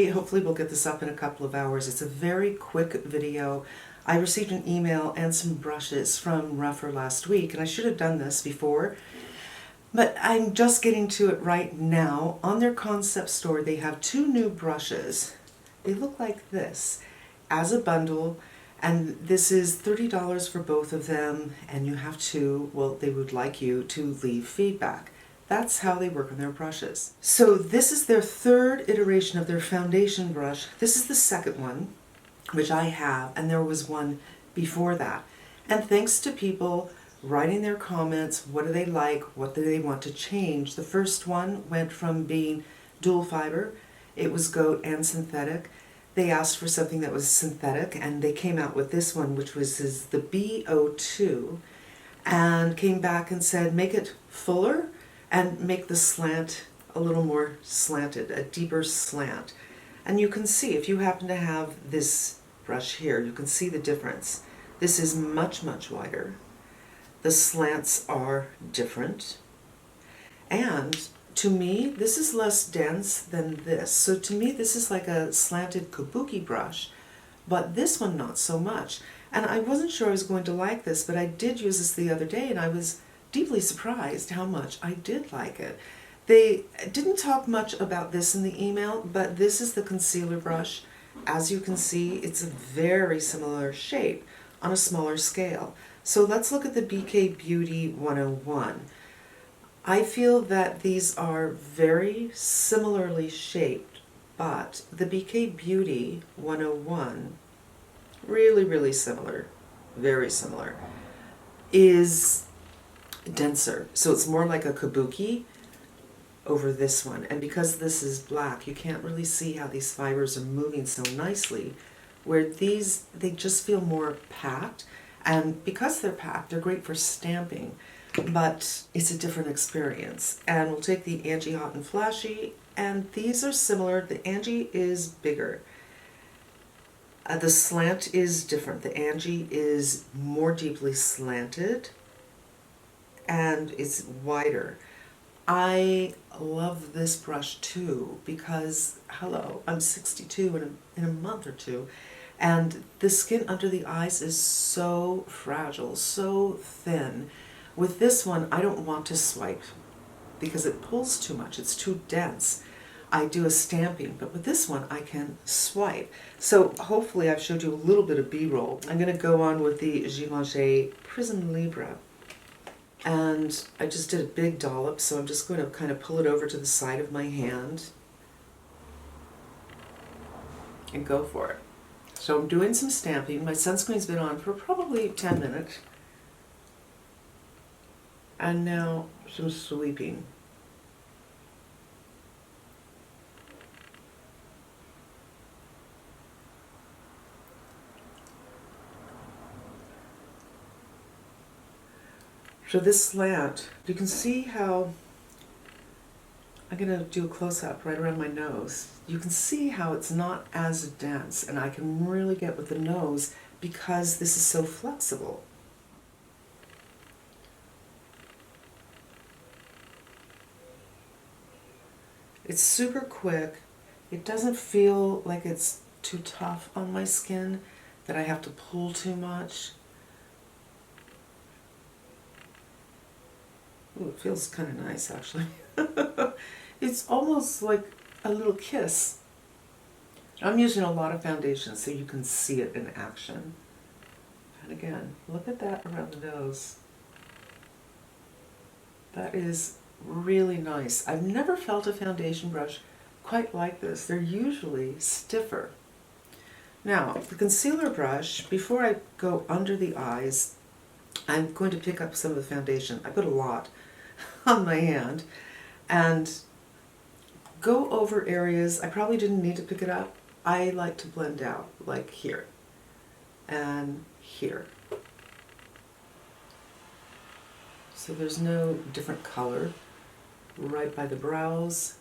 I hopefully will get this up in a couple of hours. It's a very quick video. I received an email and some brushes from Rephr last week, and I should have done this before, but I'm just getting to it right now. On their concept store, they have 2 new brushes. They look like this as a bundle, and this is $30 for both of them, and you have to, well, they would like you to leave feedback. That's how they work on their brushes. So this is their 3rd iteration of their foundation brush. This is the 2nd one, which I have, and there was one before that. And thanks to people writing their comments, what do they like, what do they want to change. The first one went from being dual fiber, it was goat and synthetic. They asked for something that was synthetic, and they came out with this one, which was the BO2, and came back and said, make it fuller and make the slant a little more slanted, a deeper slant. And you can see, if you happen to have this brush here, you can see the difference. This is much, much wider. The slants are different. And to me, this is less dense than this. So to me, this is like a slanted kabuki brush, but this one not so much. And I wasn't sure I was going to like this, but I did use this the other day, and I was deeply surprised how much I did like it. They didn't talk much about this in the email, but this is the concealer brush. As you can see, it's a very similar shape on a smaller scale. So let's look at the BK Beauty 101. I feel that these are very similarly shaped, but the BK Beauty 101, really, really similar, very similar, is denser. So it's more like a kabuki over this one. And because this is black, you can't really see how these fibers are moving so nicely, where these, they just feel more packed. And because they're packed, they're great for stamping, but it's a different experience. And we'll take the Angie Hot and Flashy, and these are similar. The Angie is bigger. The slant is different. The Angie is more deeply slanted, and it's wider. I love this brush too because, hello, I'm 62 in a month or two, and the skin under the eyes is so fragile, so thin. With this one, I don't want to swipe because it pulls too much. It's too dense. I do a stamping, but with this one, I can swipe. So hopefully I've showed you a little bit of B-roll. I'm going to go on with the Givenchy Prism Libre. And I just did a big dollop, so I'm just going to kind of pull it over to the side of my hand and go for it. So I'm doing some stamping. My sunscreen's been on for probably 10 minutes. And now some sweeping. So this slant, you can see how, I'm going to do a close-up right around my nose. You can see how it's not as dense, and I can really get with the nose because this is so flexible. It's super quick. It doesn't feel like it's too tough on my skin, that I have to pull too much. Ooh, it feels kind of nice, actually. It's almost like a little kiss. I'm using a lot of foundation so you can see it in action. And again, look at that around the nose. That is really nice. I've never felt a foundation brush quite like this. They're usually stiffer. Now, the concealer brush, before I go under the eyes, I'm going to pick up some of the foundation. I put a lot on my hand and go over areas. I probably didn't need to pick it up. I like to blend out, like here and here. So there's no different color right by the brows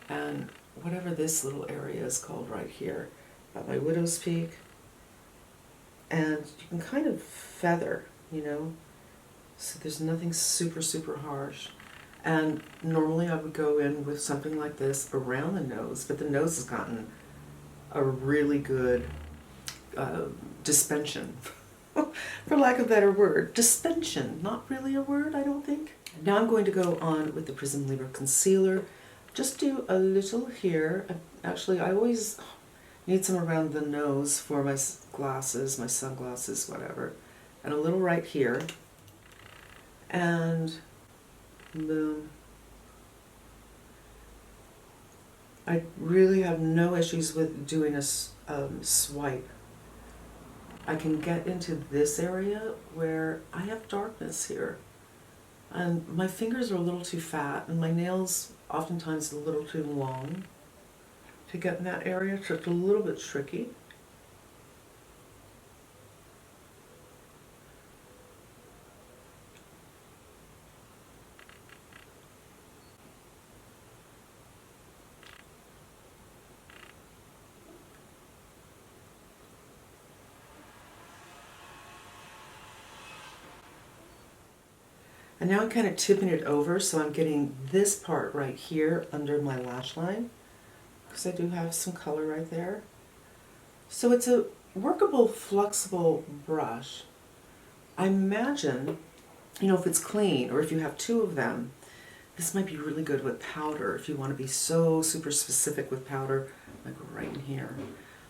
and whatever this little area is called right here, by my widow's peak. And you can kind of feather, you know, so there's nothing super, super harsh. And normally I would go in with something like this around the nose, but the nose has gotten a really good dispension, for lack of a better word. Dispension, not really a word, I don't think. Now I'm going to go on with the Prism Libra Concealer. Just do a little here. Actually, I always need some around the nose for my glasses, my sunglasses, whatever. And a little right here. And boom. I really have no issues with doing a swipe. I can get into this area where I have darkness here. And my fingers are a little too fat, and my nails oftentimes a little too long to get in that area, so it's a little bit tricky. And now I'm kind of tipping it over, so I'm getting this part right here under my lash line, because I do have some color right there. So it's a workable, flexible brush. I imagine, if it's clean, or if you have two of them, this might be really good with powder, if you want to be so super specific with powder, like right in here.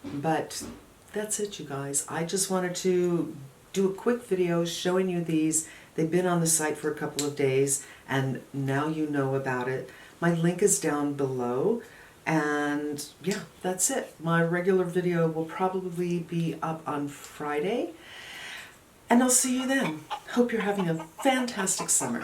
But that's it, you guys. I just wanted to do a quick video showing you these. They've been on the site for a couple of days, and now you know about it. My link is down below, and yeah, that's it. My regular video will probably be up on Friday, and I'll see you then. Hope you're having a fantastic summer.